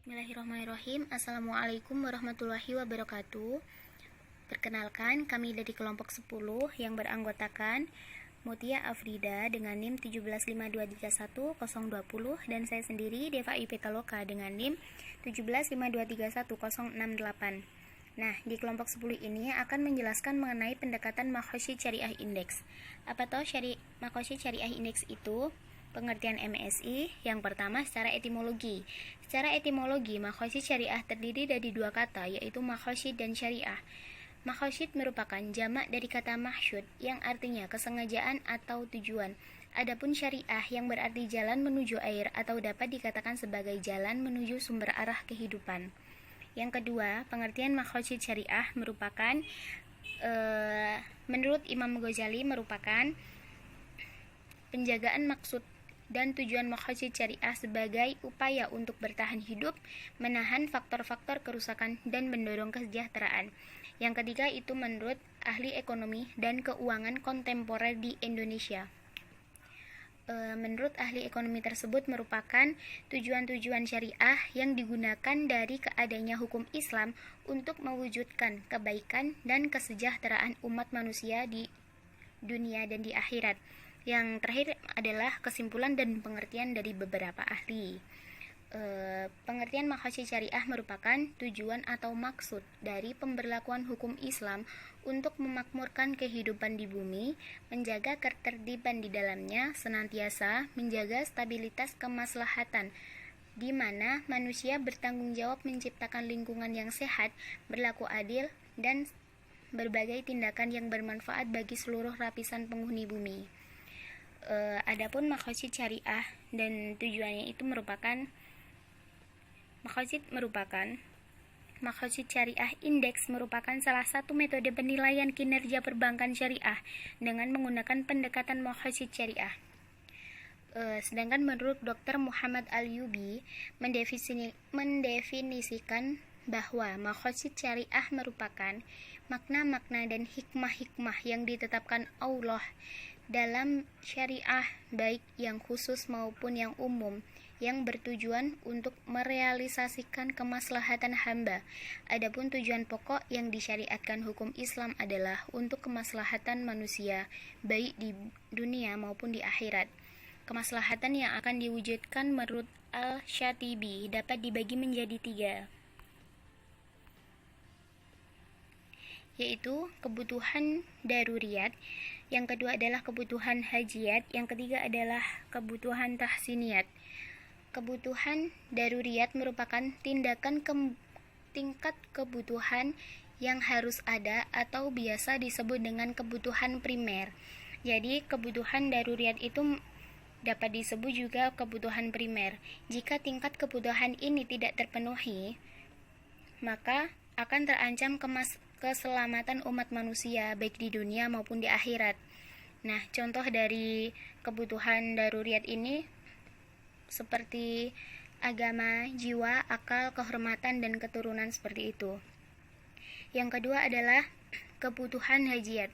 Bismillahirrahmanirrahim. Assalamualaikum warahmatullahi wabarakatuh. Perkenalkan, kami dari kelompok 10 yang beranggotakan Mutia Afrida dengan NIM 175231020 dan saya sendiri Deva Ipetaloka dengan NIM 175231068. Nah, di kelompok 10 ini akan menjelaskan mengenai pendekatan Maqasid Syariah Index. Apa tahu Maqasid Syariah Index itu? Pengertian MSI. Yang pertama, secara etimologi. Secara etimologi, maqasid syariah terdiri dari dua kata, yaitu maqasid dan syariah. Maqasid merupakan jamak dari kata mahsyud, yang artinya kesengajaan atau tujuan. Adapun syariah yang berarti jalan menuju air atau dapat dikatakan sebagai jalan menuju sumber arah kehidupan. Yang kedua, pengertian maqasid syariah merupakan menurut Imam Ghazali merupakan penjagaan maksud dan tujuan maqasid syariah sebagai upaya untuk bertahan hidup, menahan faktor-faktor kerusakan, dan mendorong kesejahteraan. Yang ketiga itu menurut ahli ekonomi dan keuangan kontemporer di Indonesia. Menurut ahli ekonomi tersebut merupakan tujuan-tujuan syariah yang digunakan dari keadanya hukum Islam untuk mewujudkan kebaikan dan kesejahteraan umat manusia di dunia dan di akhirat. Yang terakhir adalah kesimpulan dan pengertian dari beberapa ahli. Pengertian maqasid syariah merupakan tujuan atau maksud dari pemberlakuan hukum Islam untuk memakmurkan kehidupan di bumi, menjaga ketertiban di dalamnya, senantiasa menjaga stabilitas kemaslahatan, di mana manusia bertanggung jawab menciptakan lingkungan yang sehat, berlaku adil, dan berbagai tindakan yang bermanfaat bagi seluruh lapisan penghuni bumi. Adapun maqasid syariah dan tujuannya itu maqasid syariah indeks merupakan salah satu metode penilaian kinerja perbankan syariah dengan menggunakan pendekatan maqasid syariah. Sedangkan menurut Dr. Muhammad Al-Yubi mendefinisikan bahwa maqasid syariah merupakan makna-makna dan hikmah-hikmah yang ditetapkan Allah dalam syariah, baik yang khusus maupun yang umum, yang bertujuan untuk merealisasikan kemaslahatan hamba. Adapun tujuan pokok yang disyariatkan hukum Islam adalah untuk kemaslahatan manusia, baik di dunia maupun di akhirat. Kemaslahatan yang akan diwujudkan menurut Al-Syatibi dapat dibagi menjadi 3, yaitu kebutuhan daruriyat, yang kedua adalah kebutuhan hajiyat, yang ketiga adalah kebutuhan tahsiniyat. Kebutuhan daruriyat merupakan tingkat kebutuhan yang harus ada atau biasa disebut dengan kebutuhan primer. Jadi kebutuhan daruriyat itu dapat disebut juga kebutuhan primer. Jika tingkat kebutuhan ini tidak terpenuhi, maka akan terancam keselamatan umat manusia baik di dunia maupun di akhirat. Nah, contoh dari kebutuhan daruriyat ini seperti agama, jiwa, akal, kehormatan, dan keturunan seperti itu. Yang kedua adalah kebutuhan hajiyat.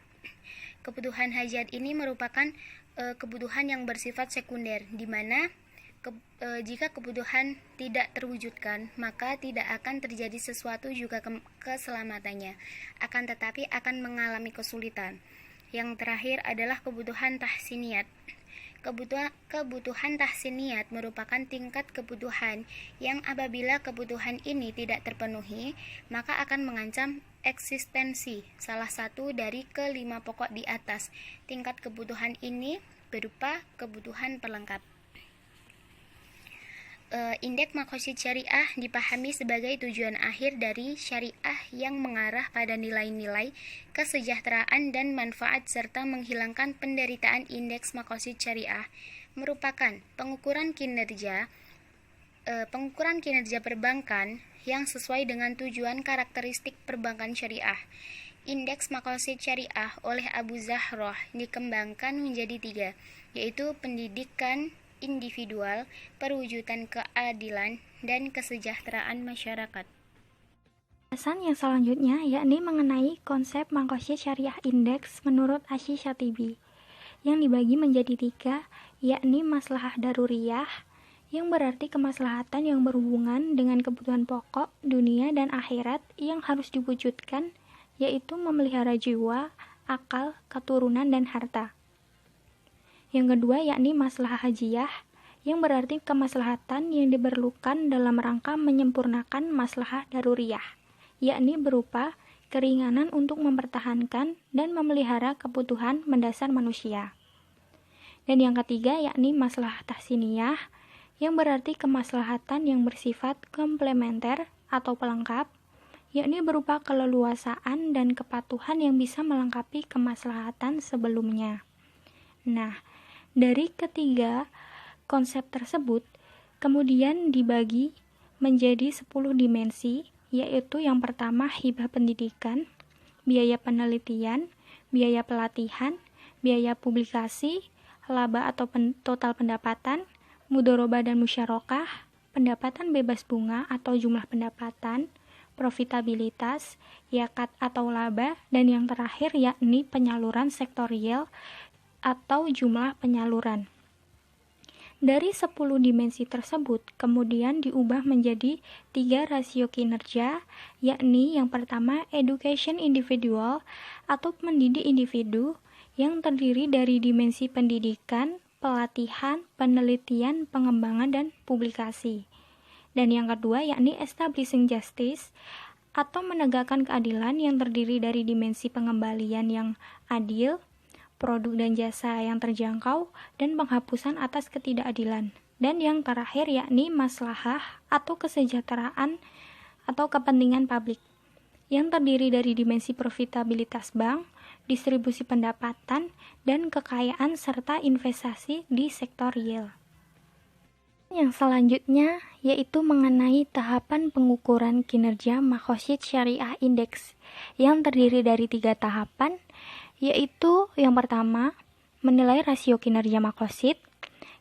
Kebutuhan hajiyat ini merupakan kebutuhan yang bersifat sekunder, di mana jika kebutuhan tidak terwujudkan, maka tidak akan terjadi sesuatu juga keselamatannya, akan tetapi akan mengalami kesulitan. Yang terakhir adalah kebutuhan tahsiniyat. Kebutuhan tahsiniyat merupakan tingkat kebutuhan yang apabila kebutuhan ini tidak terpenuhi, maka akan mengancam eksistensi salah satu dari kelima pokok di atas. Tingkat kebutuhan ini berupa kebutuhan pelengkap. Indeks maqasid syariah dipahami sebagai tujuan akhir dari syariah yang mengarah pada nilai-nilai kesejahteraan dan manfaat serta menghilangkan penderitaan. Indeks maqasid syariah merupakan pengukuran kinerja perbankan yang sesuai dengan tujuan karakteristik perbankan syariah. Indeks maqasid syariah oleh Abu Zahroh dikembangkan menjadi 3, yaitu pendidikan individual, perwujudan keadilan, dan kesejahteraan masyarakat. Pembahasan yang selanjutnya yakni mengenai konsep maqasid syariah indeks menurut Asy-Syatibi, yang dibagi menjadi 3, yakni maslahah daruriyah, yang berarti kemaslahatan yang berhubungan dengan kebutuhan pokok, dunia, dan akhirat yang harus diwujudkan, yaitu memelihara jiwa, akal, keturunan, dan harta. Yang kedua yakni maslahah hajiyah, yang berarti kemaslahatan yang diperlukan dalam rangka menyempurnakan maslahah daruriyah, yakni berupa keringanan untuk mempertahankan dan memelihara kebutuhan mendasar manusia. Dan yang ketiga yakni maslahah tahsiniyah, yang berarti kemaslahatan yang bersifat komplementer atau pelengkap, yakni berupa keleluasaan dan kepatuhan yang bisa melengkapi kemaslahatan sebelumnya. Nah, dari ketiga konsep tersebut kemudian dibagi menjadi 10 dimensi, yaitu yang pertama hibah pendidikan, biaya penelitian, biaya pelatihan, biaya publikasi, laba atau total pendapatan, mudharabah dan musyarakah, pendapatan bebas bunga atau jumlah pendapatan, profitabilitas, yakat atau laba, dan yang terakhir yakni penyaluran sektorial atau jumlah penyaluran. Dari 10 dimensi tersebut kemudian diubah menjadi 3 rasio kinerja, yakni yang pertama education individual atau mendidik individu, yang terdiri dari dimensi pendidikan, pelatihan, penelitian, pengembangan, dan publikasi. Dan yang kedua yakni establishing justice atau menegakkan keadilan, yang terdiri dari dimensi pengembalian yang adil, produk dan jasa yang terjangkau, dan penghapusan atas ketidakadilan. Dan yang terakhir yakni maslahah atau kesejahteraan atau kepentingan publik, yang terdiri dari dimensi profitabilitas bank, distribusi pendapatan, dan kekayaan serta investasi di sektor real. Yang selanjutnya yaitu mengenai tahapan pengukuran kinerja Maqasid Syariah Index, yang terdiri dari 3 tahapan, yaitu yang pertama menilai rasio kinerja Maqasid,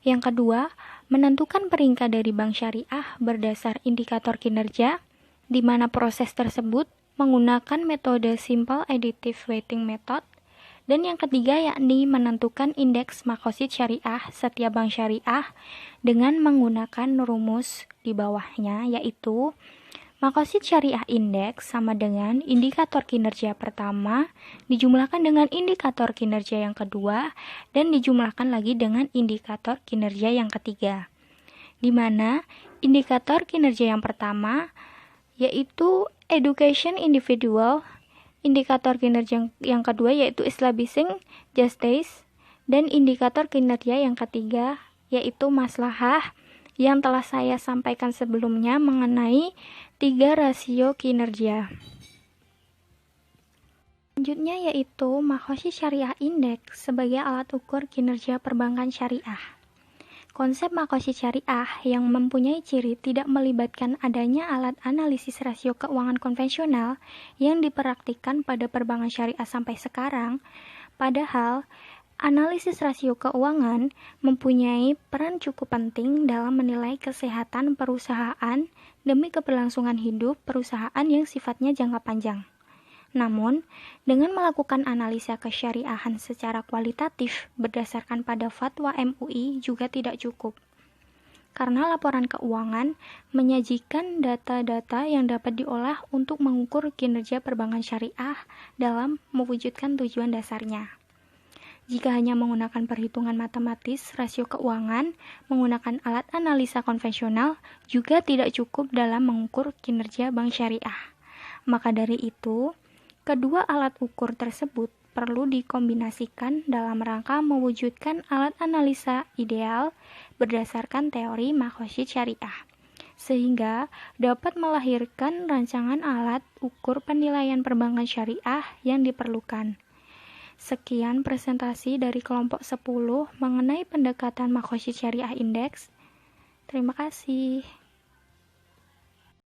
yang kedua menentukan peringkat dari bank syariah berdasar indikator kinerja, di mana proses tersebut menggunakan metode simple additive weighting method, dan yang ketiga yakni menentukan indeks Maqasid syariah setiap bank syariah dengan menggunakan rumus di bawahnya, yaitu Maqasid syariah indeks sama dengan indikator kinerja pertama dijumlahkan dengan indikator kinerja yang kedua dan dijumlahkan lagi dengan indikator kinerja yang ketiga, di mana indikator kinerja yang pertama yaitu education individual, indikator kinerja yang kedua yaitu establishing justice, dan indikator kinerja yang ketiga yaitu maslahah, yang telah saya sampaikan sebelumnya mengenai 3 rasio kinerja. Selanjutnya yaitu Maqasid Syariah Index sebagai alat ukur kinerja perbankan syariah. Konsep Maqasid syariah yang mempunyai ciri tidak melibatkan adanya alat analisis rasio keuangan konvensional yang dipraktikkan pada perbankan syariah sampai sekarang, padahal analisis rasio keuangan mempunyai peran cukup penting dalam menilai kesehatan perusahaan demi keberlangsungan hidup perusahaan yang sifatnya jangka panjang. Namun, dengan melakukan analisa kesyariahan secara kualitatif berdasarkan pada fatwa MUI juga tidak cukup. Karena laporan keuangan menyajikan data-data yang dapat diolah untuk mengukur kinerja perbankan syariah dalam mewujudkan tujuan dasarnya. Jika hanya menggunakan perhitungan matematis rasio keuangan, menggunakan alat analisa konvensional juga tidak cukup dalam mengukur kinerja bank syariah. Maka dari itu, kedua alat ukur tersebut perlu dikombinasikan dalam rangka mewujudkan alat analisa ideal berdasarkan teori Maqasid syariah, sehingga dapat melahirkan rancangan alat ukur penilaian perbankan syariah yang diperlukan. Sekian presentasi dari kelompok 10 mengenai pendekatan Maqasid Syariah Index. Terima kasih.